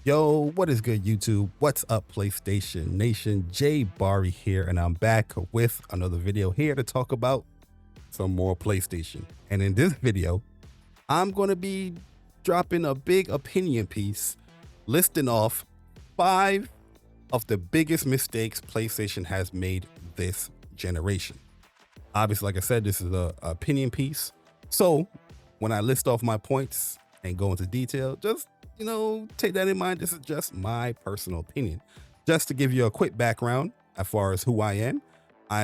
Yo, what is good, YouTube? What's up, PlayStation Nation? Jay Barry here, and I'm back with another video here to talk about some more PlayStation. And in this video, I'm going to be dropping a big opinion piece listing off 5 of the biggest mistakes PlayStation has made this generation. Obviously, like I said, this is an opinion piece. So when I list off my points and go into detail, just take that in mind. This is just my personal opinion. Just to give you a quick background as far as who I am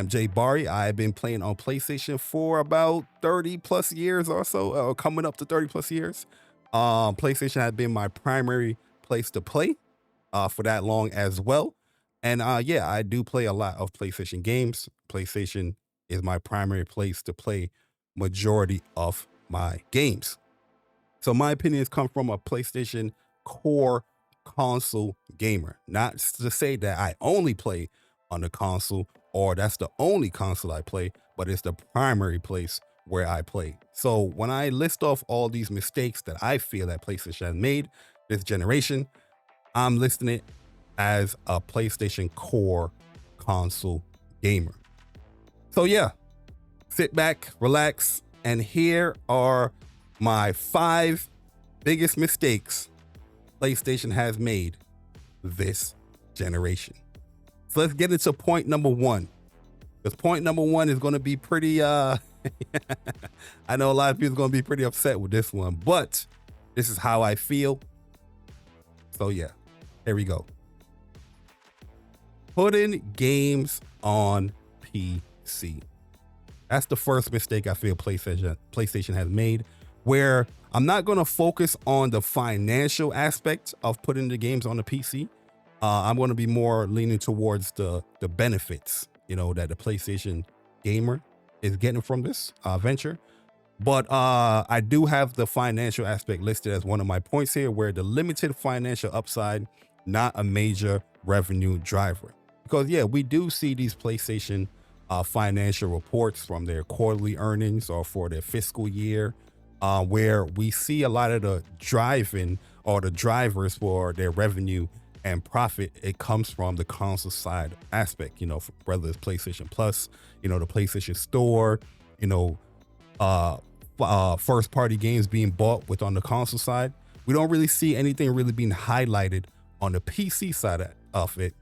Jay Barry. I've been playing on PlayStation for about 30 plus years or so, coming up to 30 plus years. PlayStation has been my primary place to play for that long as well. And yeah, I do play a lot of PlayStation games. PlayStation is my primary place to play majority of my games. So my opinions come from a PlayStation core console gamer. Not to say that I only play on the console or that's the only console I play, but it's the primary place where I play. So when I list off all these mistakes that I feel that PlayStation has made this generation, I'm listing it as a PlayStation core console gamer. So yeah, sit back, relax, and here are my 5 biggest mistakes PlayStation has made this generation. So let's get into point number 1. Because point number 1 is going to be pretty, I know a lot of people are going to be pretty upset with this one, but this is how I feel. So yeah, here we go. Putting games on PC. That's the first mistake I feel PlayStation has made, where I'm not going to focus on the financial aspect of putting the games on the PC. I'm going to be more leaning towards the benefits, that the PlayStation gamer is getting from this venture. But I do have the financial aspect listed as one of my points here, where the limited financial upside, not a major revenue driver. Because yeah, we do see these PlayStation financial reports from their quarterly earnings or for their fiscal year, where we see a lot of the driving or the drivers for their revenue and profit. It comes from the console side aspect, whether it's PlayStation Plus, the PlayStation Store, first party games being bought with on the console side. We don't really see anything really being highlighted on the PC side of it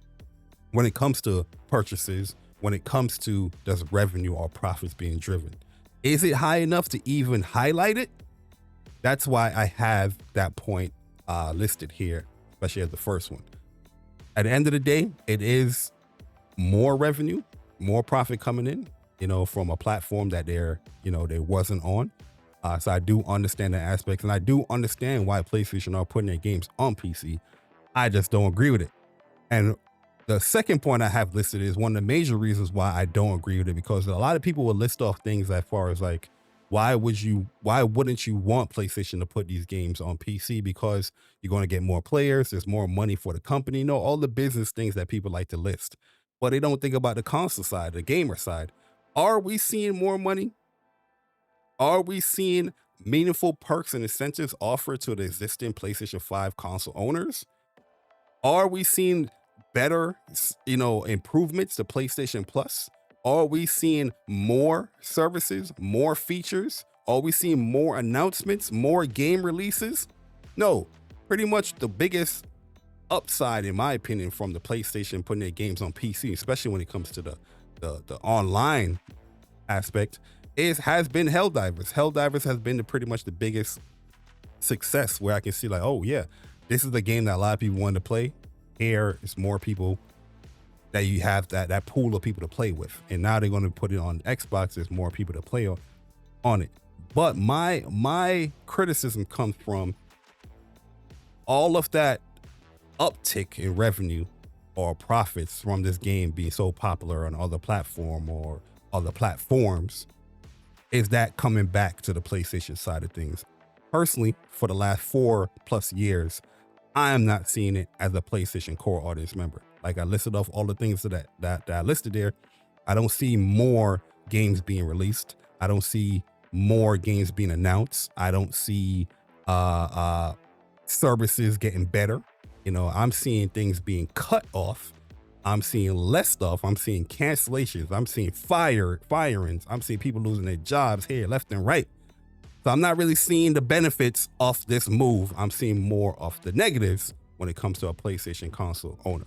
when it comes to purchases, when it comes to just revenue or profits being driven. Is it high enough to even highlight it? That's why I have that point listed here, especially as the first one. At the end of the day, it is more revenue, more profit coming in, from a platform that they wasn't on. So I do understand the aspects, and I do understand why PlayStation are putting their games on PC. I just don't agree with it. And the second point I have listed is one of the major reasons why I don't agree with it, because a lot of people will list off things as far as like, why wouldn't you want PlayStation to put these games on PC? Because you're going to get more players, there's more money for the company, all the business things that people like to list. But they don't think about the console side, the gamer side. Are we seeing more money? Are we seeing meaningful perks and incentives offered to the existing PlayStation 5 console owners? Are we seeing better, improvements to PlayStation Plus? Are we seeing more services, more features? Are we seeing more announcements, more game releases? No, pretty much the biggest upside, in my opinion, from the PlayStation putting their games on PC, especially when it comes to the online aspect, has been Helldivers. Helldivers has been pretty much the biggest success, where I can see like, oh yeah, this is the game that a lot of people wanted to play. Here is more people that you have that pool of people to play with, and now they're going to put it on Xbox. There's more people to play on it. But my criticism comes from all of that uptick in revenue or profits from this game being so popular on other platform or other platforms. Is that coming back to the PlayStation side of things? Personally, for the last 4+ years, I am not seeing it as a PlayStation core audience member. Like I listed off all the things that I listed there. I don't see more games being released. I don't see more games being announced. I don't see services getting better. You know, I'm seeing things being cut off. I'm seeing less stuff. I'm seeing cancellations. I'm seeing firings. I'm seeing people losing their jobs here, left and right. So I'm not really seeing the benefits of this move. I'm seeing more of the negatives when it comes to a PlayStation console owner.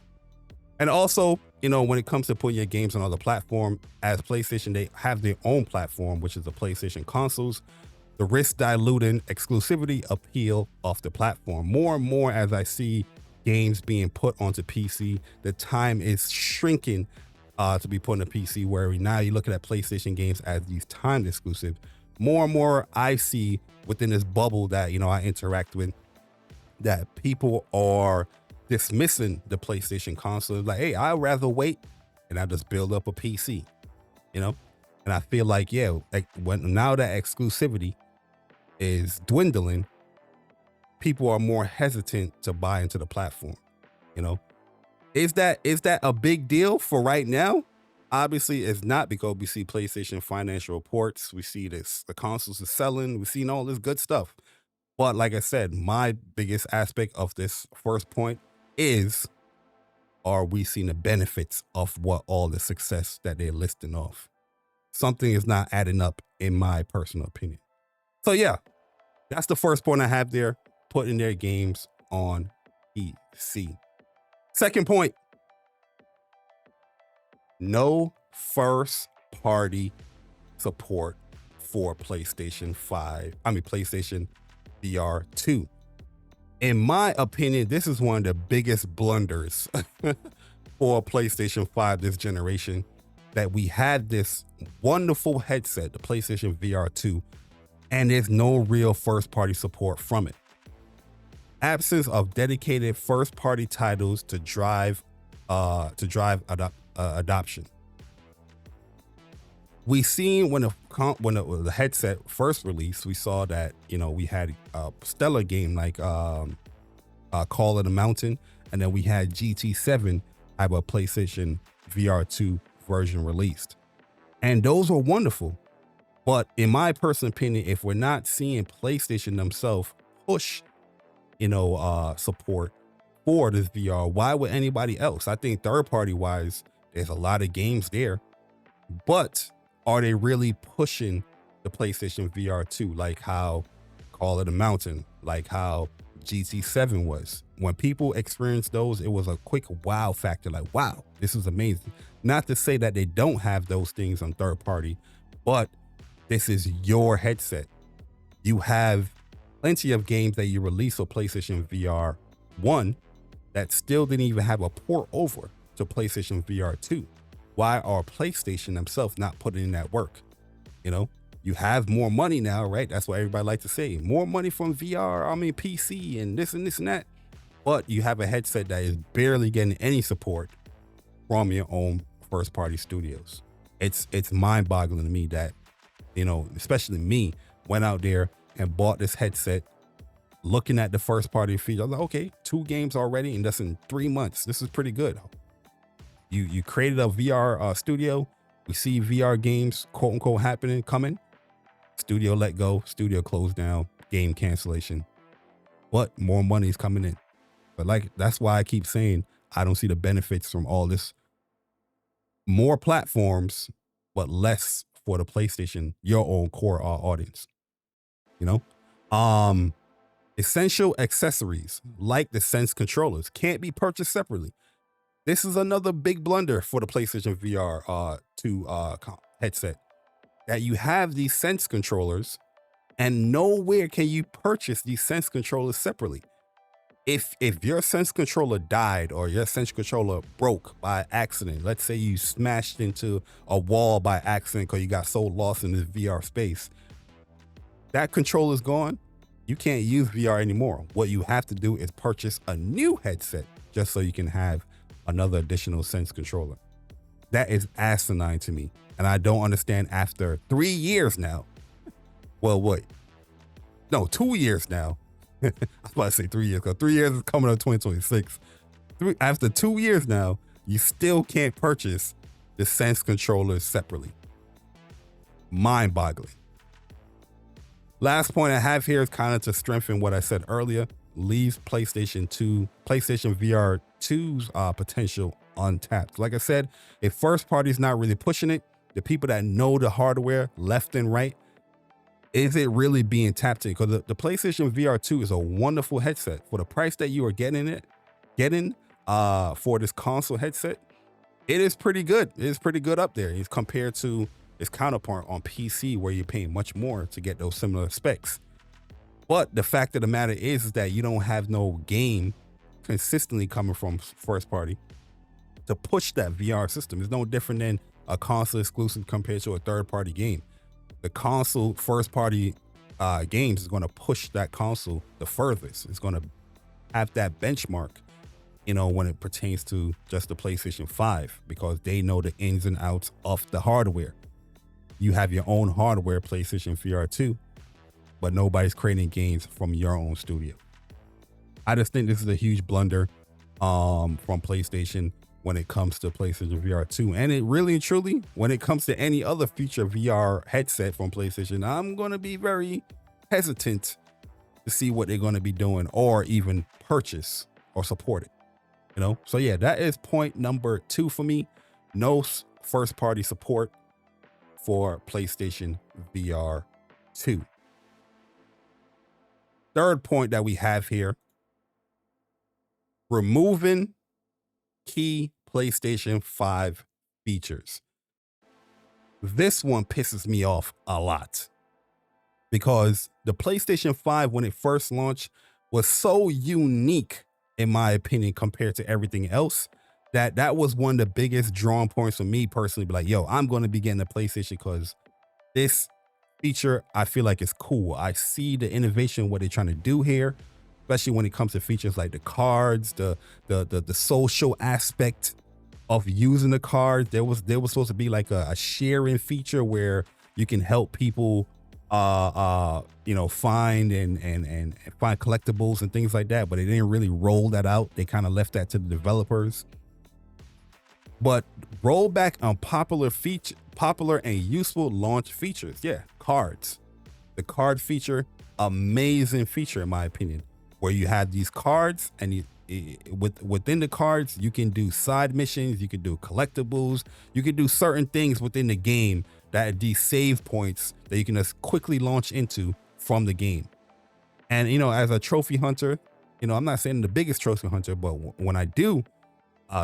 And also, you know, when it comes to putting your games on other platforms, as PlayStation, they have their own platform, which is the PlayStation consoles. The risk diluting exclusivity appeal of the platform. More and more as I see games being put onto PC, the time is shrinking to be put on a PC, where now you're looking at PlayStation games as these timed exclusive. More and more I see within this bubble that, you know, I interact with, that people are dismissing the PlayStation console. Like, hey, I'd rather wait and I just build up a PC, you know? And I feel like, yeah, like now that exclusivity is dwindling, people are more hesitant to buy into the platform, you know? Is that a big deal for right now? Obviously, it's not, because we see PlayStation financial reports. We see this, the consoles are selling. We've seen all this good stuff. But like I said, my biggest aspect of this first point is, are we seeing the benefits of what all the success that they're listing off? Something is not adding up, in my personal opinion. So yeah, that's the first point I have there, putting their games on PC. Second point, no first party support for PlayStation VR 2. In my opinion, this is one of the biggest blunders for PlayStation 5 this generation, that we had this wonderful headset, the PlayStation VR 2, and there's no real first party support from it. Absence of dedicated first party titles to drive adoption. We seen when the headset first released, we saw that, you know, we had a stellar game like Call of the Mountain, and then we had GT7 have a PlayStation VR 2 version released, and those were wonderful. But in my personal opinion, if we're not seeing PlayStation themselves push, you know, support for this VR, why would anybody else? I think third party wise, there's a lot of games there, but are they really pushing the PlayStation VR 2 like how Call of the Mountain, like how GT7 was? When people experienced those, it was a quick wow factor, like, wow, this is amazing. Not to say that they don't have those things on third party, but this is your headset. You have plenty of games that you release for PlayStation VR 1 that still didn't even have a port over to PlayStation VR 2. Why are PlayStation themselves not putting in that work? You know, you have more money now, right? That's what everybody likes to say. More money from PC and this and that. But you have a headset that is barely getting any support from your own first party studios. It's mind boggling to me that, you know, especially me, went out there and bought this headset looking at the first party feature. I was like, okay, 2 games already, and that's in 3 months. This is pretty good. You created a VR studio. We see VR games, quote unquote, coming. Studio let go, studio closed down, game cancellation. But more money is coming in. But like, that's why I keep saying I don't see the benefits from all this. More platforms, but less for the PlayStation, your own core audience. You know, essential accessories like the Sense controllers can't be purchased separately. This is another big blunder for the PlayStation VR 2 headset, that you have these Sense controllers and nowhere can you purchase these Sense controllers separately. If your Sense controller died or your Sense controller broke by accident, let's say you smashed into a wall by accident because you got so lost in this VR space, that controller's gone. You can't use VR anymore. What you have to do is purchase a new headset just so you can have another additional Sense controller. That is asinine to me. And I don't understand after 3 years now. Well, wait. No, 2 years now. I was about to say 3 years, because 3 years is coming up 2026. After 2 years now, you still can't purchase the Sense controllers separately. Mind-boggling. Last point I have here is kind of to strengthen what I said earlier. leaves PlayStation VR 2's potential untapped. Like I said, if first party's not really pushing it, the people that know the hardware left and right, is it really being tapped in? Because the PlayStation VR 2 is a wonderful headset. For the price that you are getting for this console headset, it is pretty good. It is pretty good up there. It's compared to its counterpart on PC, where you're paying much more to get those similar specs. But the fact of the matter is that you don't have no game consistently coming from first party to push that VR system. It's no different than a console exclusive compared to a third party game. The console first party games is going to push that console the furthest. It's going to have that benchmark, when it pertains to just the PlayStation 5, because they know the ins and outs of the hardware. You have your own hardware, PlayStation VR 2, but nobody's creating games from your own studio. I just think this is a huge blunder from PlayStation when it comes to PlayStation VR 2. And it really and truly, when it comes to any other future VR headset from PlayStation, I'm going to be very hesitant to see what they're going to be doing or even purchase or support it. So yeah, that is point number 2 for me. No first party support for PlayStation VR 2. Third point that we have here, removing key PlayStation 5 features. This one pisses me off a lot, because the PlayStation 5, when it first launched, was so unique, in my opinion, compared to everything else, that was one of the biggest drawing points for me personally. Be like, yo, I'm going to be getting a PlayStation because this feature, I feel like, is cool. I see the innovation, what they're trying to do here, especially when it comes to features like the cards, the social aspect of using the cards. There was supposed to be like a sharing feature where you can help people find and find collectibles and things like that, but they didn't really roll that out. They kind of left that to the developers. But roll back on popular and useful launch features. Yeah, cards. The card feature, amazing feature in my opinion, where you have these cards, and within the cards you can do side missions, you can do collectibles, you can do certain things within the game that are these save points that you can just quickly launch into from the game. And as a trophy hunter, I'm not saying the biggest trophy hunter, but when I do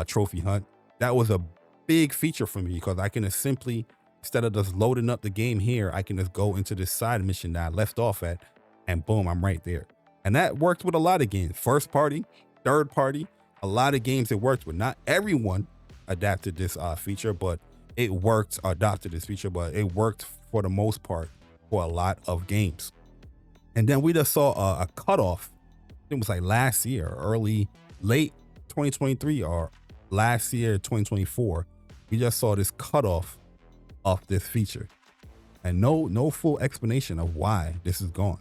trophy hunt, that was a big feature for me, because I can just simply, instead of just loading up the game here, I can just go into this side mission that I left off at, and boom, I'm right there. And that worked with a lot of games, first party, third party, a lot of games it worked with. Not everyone adapted this feature, but it worked, adopted this feature, but it worked for the most part for a lot of games. And then we just saw a cutoff. It was like last year, late 2023 or last year, 2024. We just saw this cutoff of this feature, and no full explanation of why this is gone.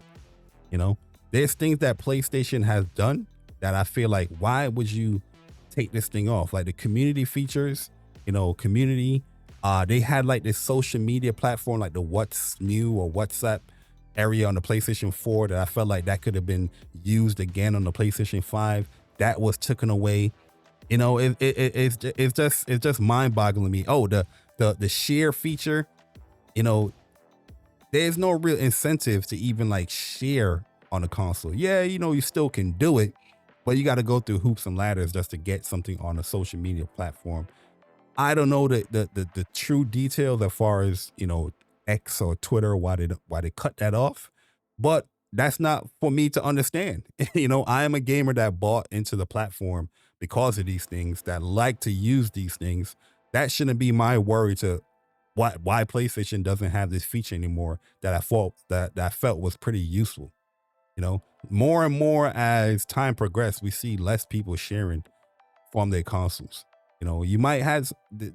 There's things that PlayStation has done that I feel like, why would you take this thing off? Like the community features, community. They had like this social media platform, like the What's New or WhatsApp area on the PlayStation 4, that I felt like that could have been used again on the PlayStation 5. That was taken away. It's just mind-boggling me. Oh, the share feature, there's no real incentive to even like share on the console. Yeah, you still can do it, but you got to go through hoops and ladders just to get something on a social media platform. I don't know the true details as far as X or Twitter, why they cut that off, but that's not for me to understand. I am a gamer that bought into the platform because of these things, that like to use these things. That shouldn't be my worry to why PlayStation doesn't have this feature anymore that I felt was pretty useful. More and more as time progressed, we see less people sharing from their consoles. You might have the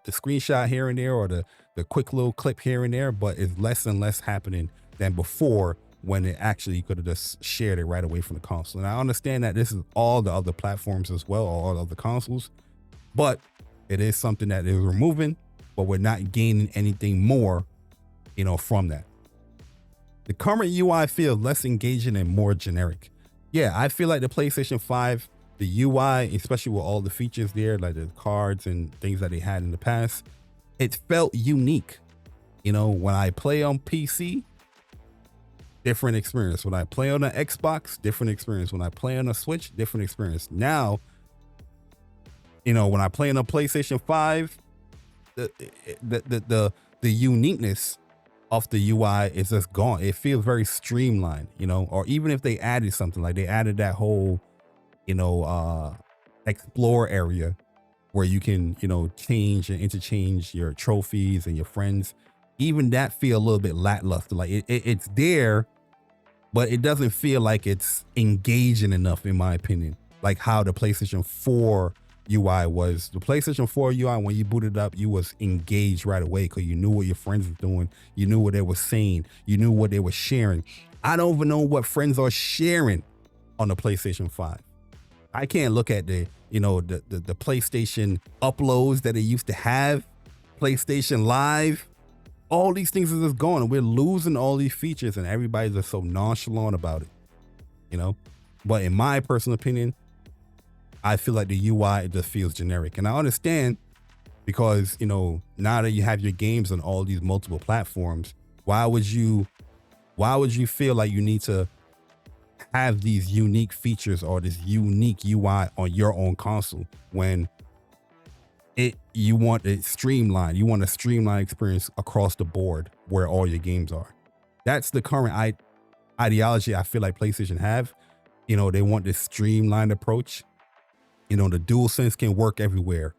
screenshot here and there, or the quick little clip here and there, but it's less and less happening than before, when it actually, you could have just shared it right away from the console. And I understand that this is all the other platforms as well, or all the other consoles, but it is something that is removing, but we're not gaining anything more, from that. The current UI feels less engaging and more generic. Yeah, I feel like the PlayStation 5, the UI, especially with all the features there, like the cards and things that they had in the past, it felt unique. You know, when I play on PC, different experience. When I play on the Xbox, different experience. When I play on a Switch, different experience. Now, you know, when I play on a PlayStation 5, the the uniqueness of the UI is just gone. It feels very streamlined, you know, or even if they added something, like they added that whole, you know, explore area where you can, you know, change and interchange your trophies and your friends. Even that feel a little bit lackluster. Like it's there, but it doesn't feel like it's engaging enough, in my opinion. Like how the PlayStation 4 UI was. The PlayStation 4 UI, when you booted up, you was engaged right away because you knew what your friends were doing. You knew what they were saying. You knew what they were sharing. I don't even know what friends are sharing on the PlayStation 5. I can't look at the, you know, the PlayStation uploads that it used to have, PlayStation Live. All these things are just gone, and we're losing all these features, and everybody's just so nonchalant about it, you know? But in my personal opinion, I feel like the UI, it just feels generic. And I understand because, you know, now that you have your games on all these multiple platforms, why would you feel like you need to have these unique features or this unique UI on your own console when you want it streamlined? You want a streamlined experience across the board where all your games are. That's the current ideology I feel like PlayStation have. You know, they want this streamlined approach. You know, the DualSense can work everywhere.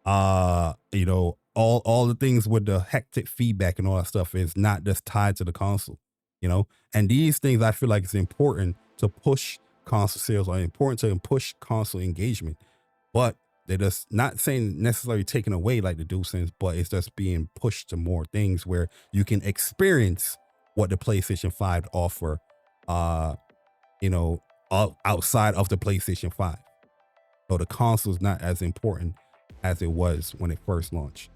You know, all the things with the hectic feedback and all that stuff is not just tied to the console, you know? And these things I feel like it's important to push console sales, are important to push console engagement. But they're just not saying necessarily taking away like the DualSense, but it's just being pushed to more things where you can experience what the PlayStation 5 offer, you know, outside of the PlayStation 5. So the console is not as important as it was when it first launched.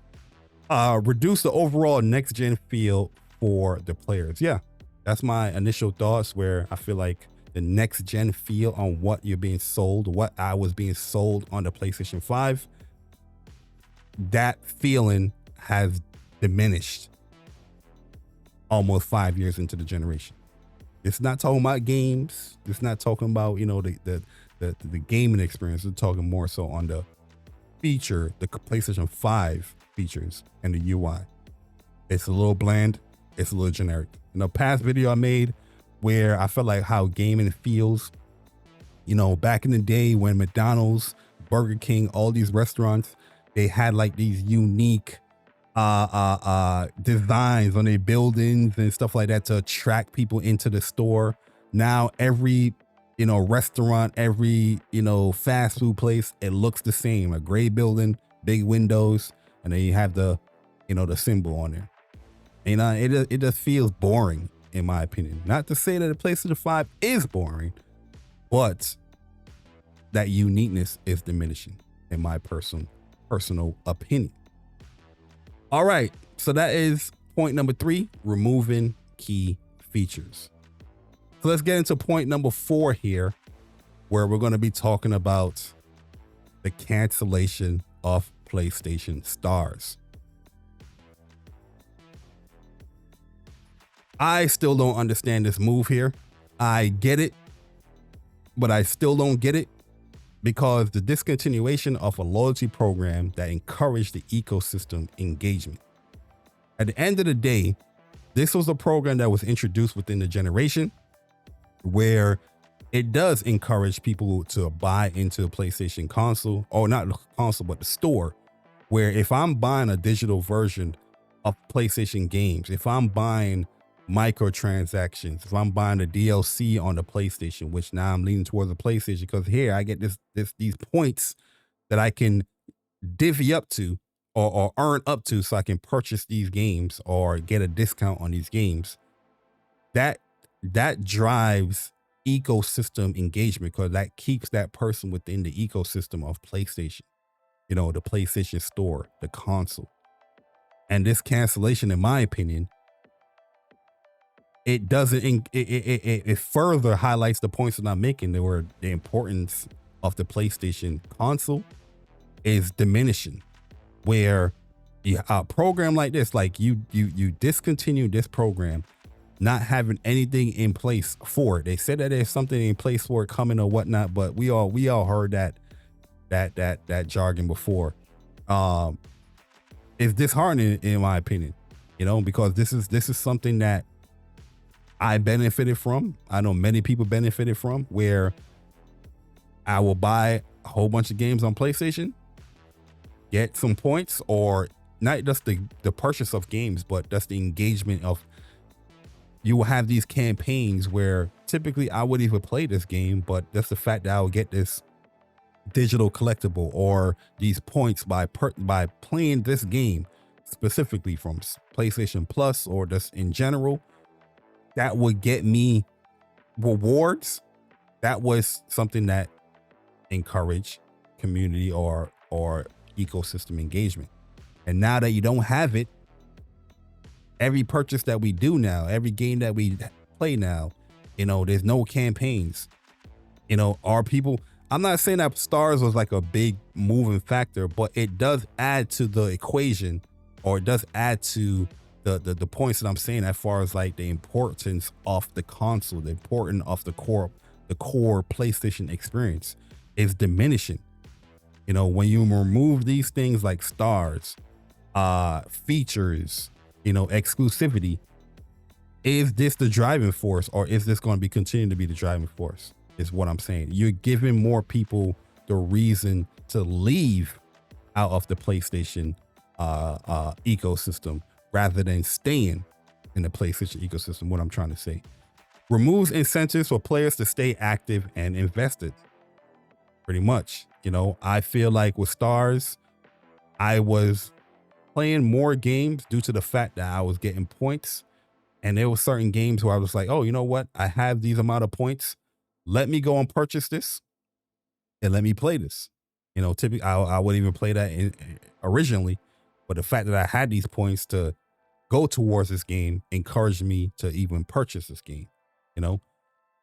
Reduce the overall next gen feel for the players. Yeah, that's my initial thoughts, where I feel like the next gen feel on what you're being sold, what I was being sold on the PlayStation 5, that feeling has diminished almost 5 years into the generation. It's not talking about games. It's not talking about, you know, the gaming experience. We're talking more so on the feature, the PlayStation 5 features and the UI. It's a little bland. It's a little generic. In the past video I made where I felt like how gaming feels, you know, back in the day when McDonald's, Burger King, all these restaurants, they had like these unique designs on their buildings and stuff like that to attract people into the store. Now every, you know, restaurant, every, you know, fast food place, it looks the same. A gray building, big windows, and then you have the, you know, the symbol on there. And it just feels boring, in my opinion. Not to say that the PlayStation 5 is boring, but that uniqueness is diminishing, in my personal opinion. All right, so that is point number 3, removing key features. So let's get into point number 4 here, where we're going to be talking about the cancellation of PlayStation Stars. I still don't understand this move here. I get it, but I still don't get it, because the discontinuation of a loyalty program that encouraged the ecosystem engagement. At the end of the day, this was a program that was introduced within the generation where it does encourage people to buy into a PlayStation console, or not the console, but the store, where if I'm buying a digital version of PlayStation games, if I'm buying microtransactions, if I'm buying the DLC on the PlayStation, which now I'm leaning towards the PlayStation because here I get these points that I can divvy up to or earn up to so I can purchase these games or get a discount on these games. That drives ecosystem engagement, because that keeps that person within the ecosystem of PlayStation, you know, the PlayStation Store, the console. And this cancellation, in my opinion, it doesn't, it further highlights the points that I'm making. There were the importance of the PlayStation console is diminishing, where a program like this, like you discontinue this program, not having anything in place for it. They said that there's something in place for it coming or whatnot, but we all heard that jargon before. It's disheartening in my opinion, you know, because this is something that I benefited from. I know many people benefited from, where I will buy a whole bunch of games on PlayStation, get some points, or not just the purchase of games, but that's the engagement of, you will have these campaigns where typically I wouldn't even play this game, but that's the fact that I will get this digital collectible or these points by playing this game specifically from PlayStation Plus or just in general, that would get me rewards. That was something that encouraged community or ecosystem engagement. And now that you don't have it, every purchase that we do now, every game that we play now, you know, there's no campaigns. You know, are people, I'm not saying that stars was like a big moving factor, but it does add to the equation, or it does add to the points that I'm saying as far as like the importance of the console, the importance of the core PlayStation experience is diminishing. You know, when you remove these things like stars, features, you know, exclusivity, is this the driving force, or is this going to be continuing to be the driving force, is what I'm saying. You're giving more people the reason to leave out of the PlayStation ecosystem rather than staying in the PlayStation ecosystem. What I'm trying to say, removes incentives for players to stay active and invested. Pretty much, you know, I feel like with stars, I was playing more games due to the fact that I was getting points. And there were certain games where I was like, oh, you know what? I have these amount of points. Let me go and purchase this and let me play this. You know, typically I wouldn't even play that originally, but the fact that I had these points to go towards this game encouraged me to even purchase this game. You know,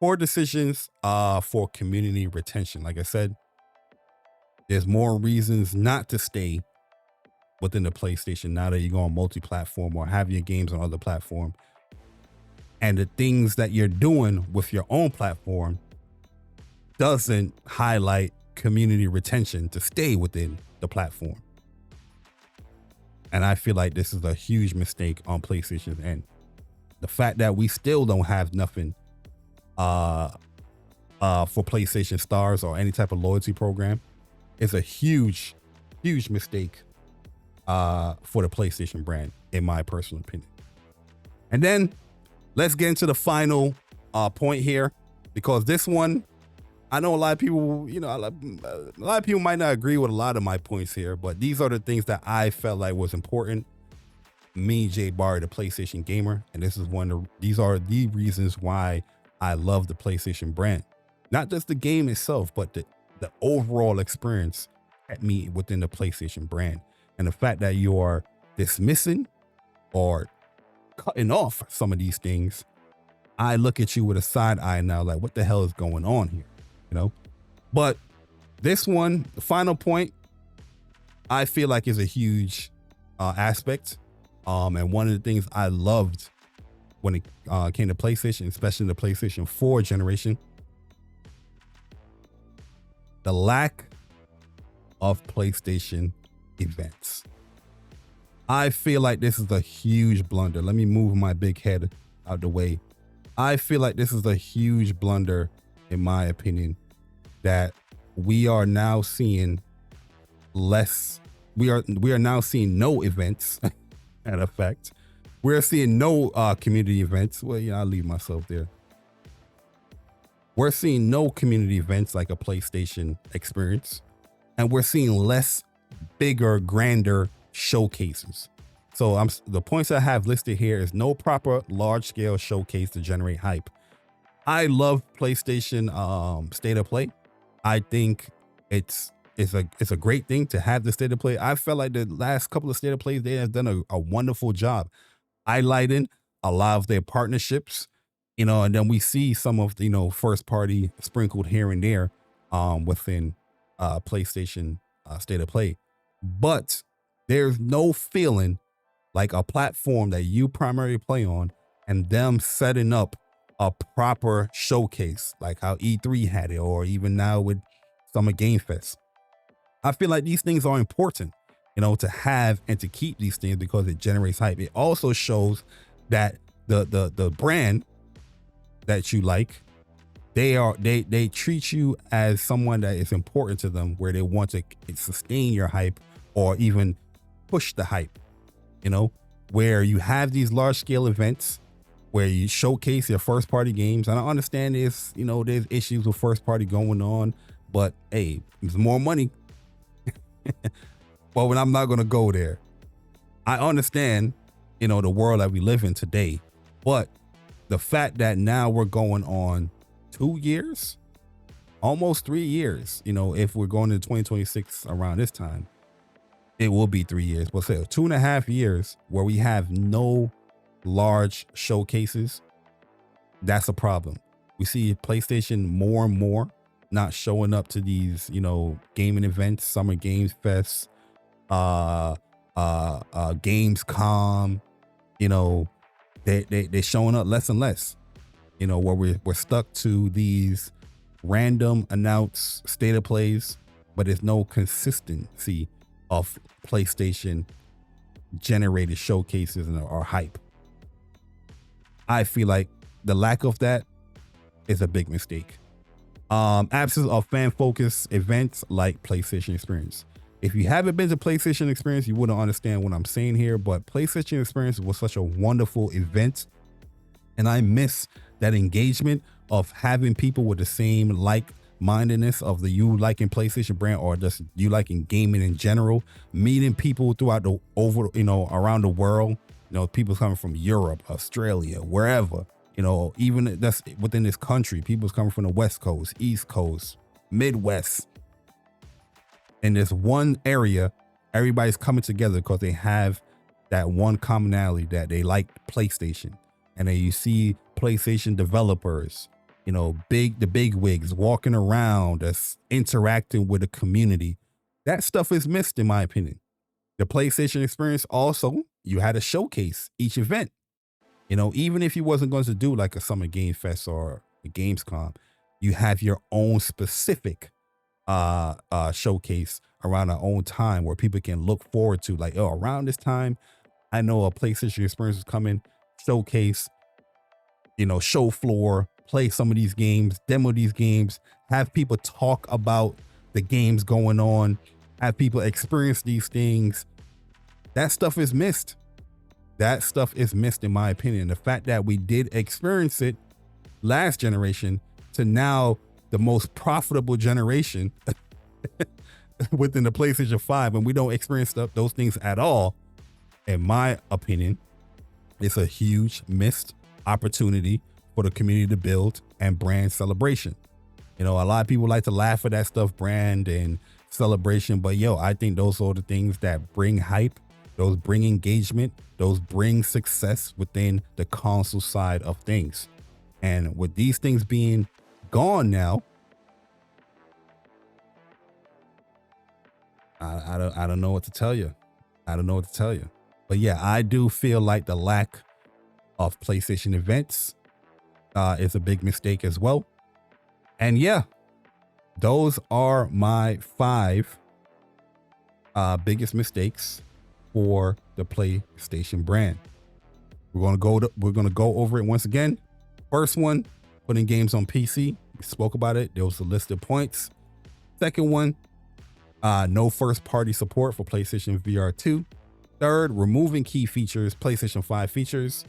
poor decisions for community retention. Like I said, there's more reasons not to stay within the PlayStation now that you go on multi-platform or have your games on other platform, and the things that you're doing with your own platform doesn't highlight community retention to stay within the platform. And I feel like this is a huge mistake on PlayStation's end. The fact that we still don't have nothing for PlayStation Stars or any type of loyalty program is a huge mistake for the PlayStation brand, in my personal opinion. And then let's get into the final point here, because this one, I know a lot of people, you know, a lot of people might not agree with a lot of my points here, but these are the things that I felt like was important. Me, Jay Barry, the PlayStation gamer, and this is these are the reasons why I love the PlayStation brand. Not just the game itself, but the overall experience at me within the PlayStation brand. And the fact that you are dismissing or cutting off some of these things, I look at you with a side eye now, like, what the hell is going on here? You know, but this one, the final point, I feel like is a huge aspect. And one of the things I loved when it came to PlayStation, especially the PlayStation 4 generation, the lack of PlayStation events. I feel like this is a huge blunder. Let me move my big head out the way. I feel like this is a huge blunder, in my opinion, that we are now seeing less. We are now seeing no events. At effect, we're seeing no community events. Well, yeah, I'll leave myself there. We're seeing no community events like a PlayStation experience, and we're seeing less bigger, grander showcases. So the points I have listed here is no proper large-scale showcase to generate hype. I love PlayStation State of Play. I think it's a great thing to have the State of Play. I felt like the last couple of State of Plays, they have done a wonderful job highlighting a lot of their partnerships, And then we see some of the, first party sprinkled here and there within PlayStation State of Play. But there's no feeling like a platform that you primarily play on and them setting up a proper showcase like how E3 had it, or even now with Summer Game Fest. I feel like these things are important, to have and to keep these things because it generates hype. It also shows that the brand that you like, they treat you as someone that is important to them, where they want to sustain your hype or even push the hype, where you have these large scale events where you showcase your first party games. And I understand there's issues with first party going on, but hey, there's more money. But when I'm not going to go there, I understand, the world that we live in today, but the fact that now we're going on 2 years, almost 3 years, if we're going to 2026 around this time, it will be 3 years, but say 2.5 years where we have no large showcases. That's a problem. We see PlayStation more and more not showing up to these, gaming events, Summer Games Fest, Gamescom, they're showing up less and less, where we're stuck to these random announced state of plays, but there's no consistency of PlayStation generated showcases or hype. I feel like the lack of that is a big mistake. Absence of fan-focused events like PlayStation Experience. If you haven't been to PlayStation Experience, you wouldn't understand what I'm saying here, but PlayStation Experience was such a wonderful event, and I miss that engagement of having people with the same like-mindedness of the you liking PlayStation brand, or just you liking gaming in general, meeting people throughout around the world, people coming from Europe, Australia, wherever, even that's within this country, people's coming from the West Coast, East Coast, Midwest. In this one area, everybody's coming together because they have that one commonality that they like PlayStation. And then you see PlayStation developers, the big wigs walking around, that's interacting with the community. That stuff is missed, in my opinion. The PlayStation Experience also, you had a showcase each event. Even if you wasn't going to do like a Summer Game Fest or a Gamescom, you have your own specific showcase around our own time where people can look forward to, like, around this time, I know a PlayStation Experience is coming, showcase, show floor, play some of these games, demo these games, have people talk about the games going on, have people experience these things. That stuff is missed. That stuff is missed, in my opinion. The fact that we did experience it last generation to now the most profitable generation within the PlayStation 5, and we don't experience those things at all, in my opinion, it's a huge missed opportunity for the community to build and brand celebration. A lot of people like to laugh at that stuff, brand and celebration, but I think those are the things that bring hype, those bring engagement, those bring success within the console side of things. And with these things being gone now, I don't know what to tell you. But I do feel like the lack of PlayStation events is a big mistake as well. And those are my 5 biggest mistakes for the PlayStation brand. We're gonna go over it once again. First one, putting games on PC. We spoke about it. There was a list of points. Second one, no first party support for PlayStation VR 2. Third, removing key features, PlayStation 5 features.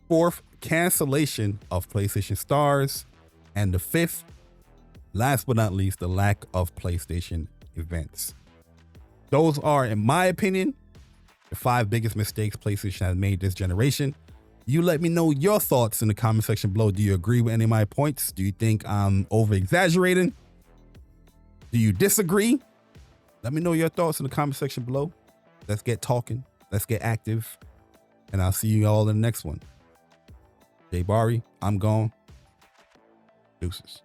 Fourth, cancellation of PlayStation Stars. And the fifth, last but not least, the lack of PlayStation events. Those are, in my opinion, the 5 biggest mistakes PlayStation has made this generation. You let me know your thoughts in the comment section below. Do you agree with any of my points? Do you think I'm over exaggerating? Do you disagree? Let me know your thoughts in the comment section below. Let's get talking. Let's get active. And I'll see you all in the next one. Jay Bari, I'm gone. Deuces.